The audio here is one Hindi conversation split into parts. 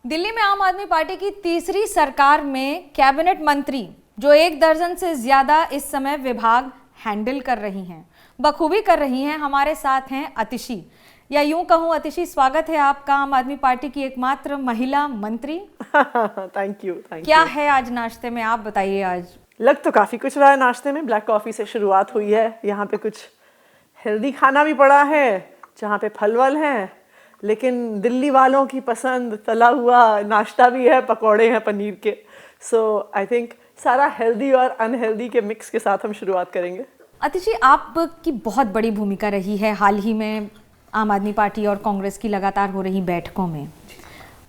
दिल्ली में आम आदमी पार्टी की तीसरी सरकार में कैबिनेट मंत्री जो 1 दर्जन से ज्यादा इस समय विभाग हैंडल कर रही हैं, बखूबी कर रही हैं। हमारे साथ हैं अतिशी, या यूं कहूं अतिशी, स्वागत है आपका आम आदमी पार्टी की एकमात्र महिला मंत्री। Thank you. क्या है आज नाश्ते में, आप बताइए। आज लग तो काफ़ी कुछ रहा है नाश्ते में। ब्लैक कॉफ़ी से शुरुआत हुई है, यहाँ पे कुछ हेल्दी खाना भी पड़ा है जहाँ पे फल वल हैं, लेकिन दिल्ली वालों की पसंद तला हुआ नाश्ता भी है, पकौड़े हैं पनीर के। सो आई थिंक सारा हेल्दी और अनहेल्दी के मिक्स के साथ हम शुरुआत करेंगे। अतिशी, आपकी बहुत बड़ी भूमिका रही है हाल ही में आम आदमी पार्टी और कांग्रेस की लगातार हो रही बैठकों में,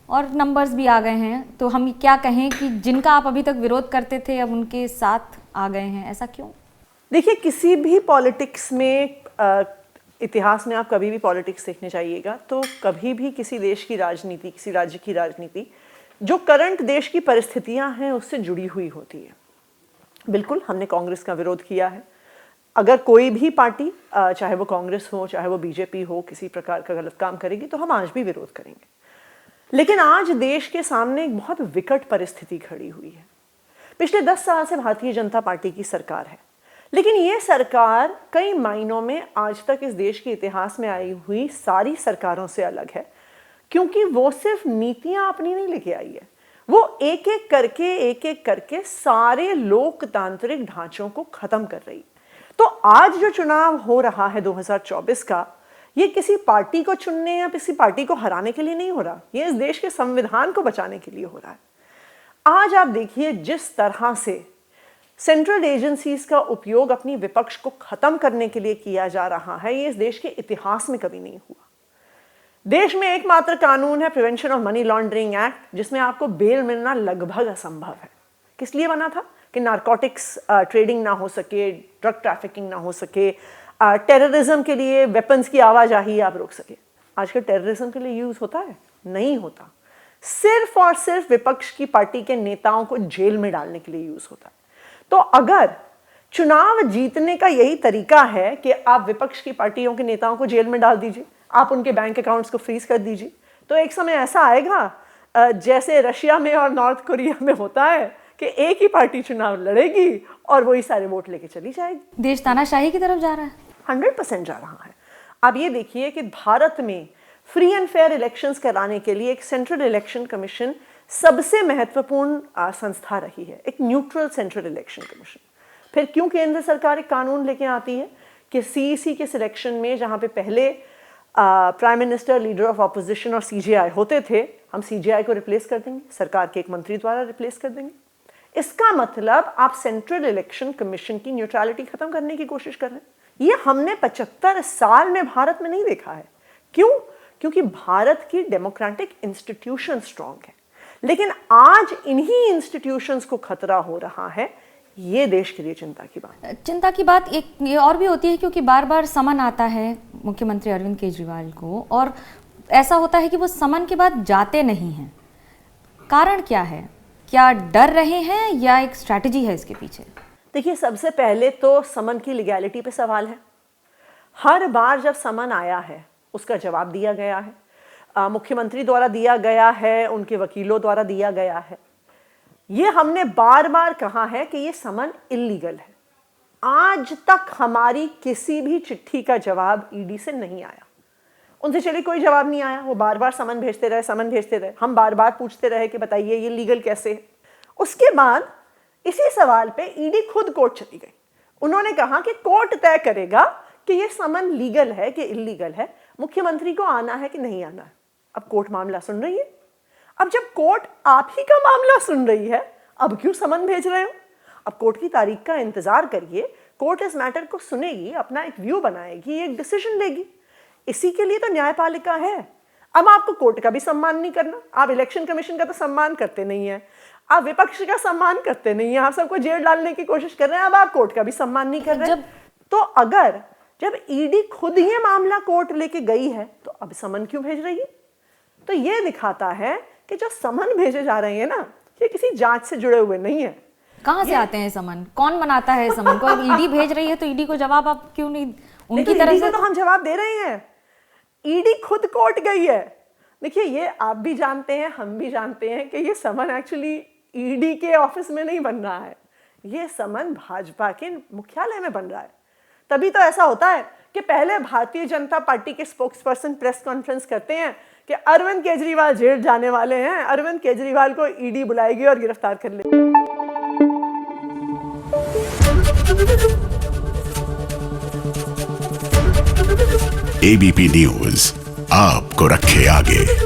और नंबर्स भी आ गए हैं। तो हम क्या कहें कि जिनका आप अभी तक विरोध करते थे अब उनके साथ आ गए हैं, ऐसा क्यों? देखिए, किसी भी पॉलिटिक्स में इतिहास में आप कभी भी पॉलिटिक्स देखने जाइएगा तो कभी भी किसी देश की राजनीति, किसी राज्य की राजनीति जो करंट देश की परिस्थितियां हैं उससे जुड़ी हुई होती है। बिल्कुल हमने कांग्रेस का विरोध किया है। अगर कोई भी पार्टी, चाहे वो कांग्रेस हो चाहे वो बीजेपी हो, किसी प्रकार का गलत काम करेगी तो हम आज भी विरोध करेंगे। लेकिन आज देश के सामने एक बहुत विकट परिस्थिति खड़ी हुई है। पिछले 10 साल से भारतीय जनता पार्टी की सरकार है, लेकिन ये सरकार कई मायनों में आज तक इस देश के इतिहास में आई हुई सारी सरकारों से अलग है, क्योंकि वो सिर्फ नीतियां अपनी नहीं लेके आई है, वो एक एक करके सारे लोकतांत्रिक ढांचों को खत्म कर रही। तो आज जो चुनाव हो रहा है 2024 का, ये किसी पार्टी को चुनने या किसी पार्टी को हराने के लिए नहीं हो रहा, ये इस देश के संविधान को बचाने के लिए हो रहा है। आज आप देखिए जिस तरह से सेंट्रल एजेंसीज का उपयोग अपनी विपक्ष को खत्म करने के लिए किया जा रहा है, ये इस देश के इतिहास में कभी नहीं हुआ। देश में एकमात्र कानून है prevention of money laundering act, जिसमें आपको बेल मिलना लगभग असंभव है। किस लिए बना था? कि नारकोटिक्स ट्रेडिंग ना हो सके, ड्रग ट्रैफिकिंग ना हो सके, टेररिज्म के लिए वेपन्स की आवाजाही आप रोक सके। आजकल टेररिज्म के लिए यूज होता है? नहीं होता। सिर्फ और सिर्फ विपक्ष की पार्टी के नेताओं को जेल में डालने के लिए यूज होता है। तो अगर चुनाव जीतने का यही तरीका है कि आप विपक्ष की पार्टियों के नेताओं को जेल में डाल दीजिए, आप उनके बैंक अकाउंट्स को फ्रीज कर दीजिए, तो एक समय ऐसा आएगा जैसे रशिया में और नॉर्थ कोरिया में होता है कि एक ही पार्टी चुनाव लड़ेगी और वही सारे वोट लेके चली जाएगी। देश तानाशाही की तरफ जा रहा है, 100% जा रहा है। अब ये देखिए कि भारत में फ्री एंड फेयर इलेक्शंस कराने के लिए एक सेंट्रल इलेक्शन कमीशन सबसे महत्वपूर्ण संस्था रही है, एक न्यूट्रल सेंट्रल इलेक्शन कमीशन। फिर क्यों केंद्र सरकार एक कानून लेके आती है कि सीईसी के सिलेक्शन में, जहां पे पहले prime minister, leader of opposition और सीजेआई होते थे, हम सीजेआई को रिप्लेस कर देंगे, सरकार के एक मंत्री द्वारा रिप्लेस कर देंगे। इसका मतलब आप सेंट्रल इलेक्शन कमीशन की न्यूट्रलिटी खत्म करने की कोशिश कर रहे हैं। ये हमने 75 साल में भारत में नहीं देखा है। क्यों? क्योंकि भारत की डेमोक्रेटिक इंस्टीट्यूशन स्ट्रांग है, लेकिन आज इन्हीं इंस्टीट्यूशंस को खतरा हो रहा है। ये देश के लिए चिंता की बात एक ये और भी होती है, क्योंकि बार बार समन आता है मुख्यमंत्री अरविंद केजरीवाल को, और ऐसा होता है कि वो समन के बाद जाते नहीं हैं। कारण क्या है? क्या डर रहे हैं या एक स्ट्रैटेजी है इसके पीछे? देखिए, सबसे पहले तो समन की लीगैलिटी पे सवाल है। हर बार जब समन आया है उसका जवाब दिया गया है, मुख्यमंत्री द्वारा दिया गया है, उनके वकीलों द्वारा दिया गया है। ये हमने बार बार कहा है कि ये समन इल्लीगल है। आज तक हमारी किसी भी चिट्ठी का जवाब ईडी से नहीं आया। उनसे चलिए कोई जवाब नहीं आया, वो बार बार समन भेजते रहे। हम बार बार पूछते रहे कि बताइए ये लीगल कैसे है। उसके बाद इसी सवाल पे ईडी खुद कोर्ट चली गई। उन्होंने कहा कि कोर्ट तय करेगा कि ये समन लीगल है कि इल्लीगल है, मुख्यमंत्री को आना है कि नहीं आना है। अब कोर्ट मामला सुन रही है। अब जब कोर्ट आप ही का मामला सुन रही है, अब क्यों समन भेज रहे हो? अब कोर्ट की तारीख का इंतजार करिए। कोर्ट इस मैटर को सुनेगी, अपना एक व्यू बनाएगी, एक डिसीजन लेगी। इसी के लिए तो न्यायपालिका है। अब आपको कोर्ट का भी सम्मान नहीं करना, आप इलेक्शन कमीशन का तो सम्मान करते नहीं है, आप विपक्ष का सम्मान करते नहीं है, आप सबको जेल डालने की कोशिश कर रहे हैं, अब आप कोर्ट का भी सम्मान नहीं कर रहे हैं। तो अगर जब ईडी खुद ये मामला कोर्ट लेके गई है तो अब समन क्यों भेज रही है? तो ये दिखाता है कि जो समन भेजे जा रहे हैं ना, ये किसी जांच से जुड़े हुए नहीं है। कहां से आते हैं समन? कौन बनाता है समन को? अब ईडी भेज रही है तो ईडी को जवाब आप क्यों नहीं उनकी तरफ से? तो हम जवाब दे रहे हैं। ईडी खुद कोर्ट गई है, देखिए, ये आप भी जानते हैं, हम भी जानते हैं कि ये समन एक्चुअली ईडी के ऑफिस में नहीं बन रहा है, ये समन भाजपा के मुख्यालय में बन रहा है। तभी तो ऐसा होता है कि पहले भारतीय जनता पार्टी के स्पोक्सपर्सन प्रेस कॉन्फ्रेंस करते हैं कि अरविंद केजरीवाल जेल जाने वाले हैं, अरविंद केजरीवाल को ईडी बुलाएगी और गिरफ्तार कर लेगी। एबीपी न्यूज आपको रखे आगे।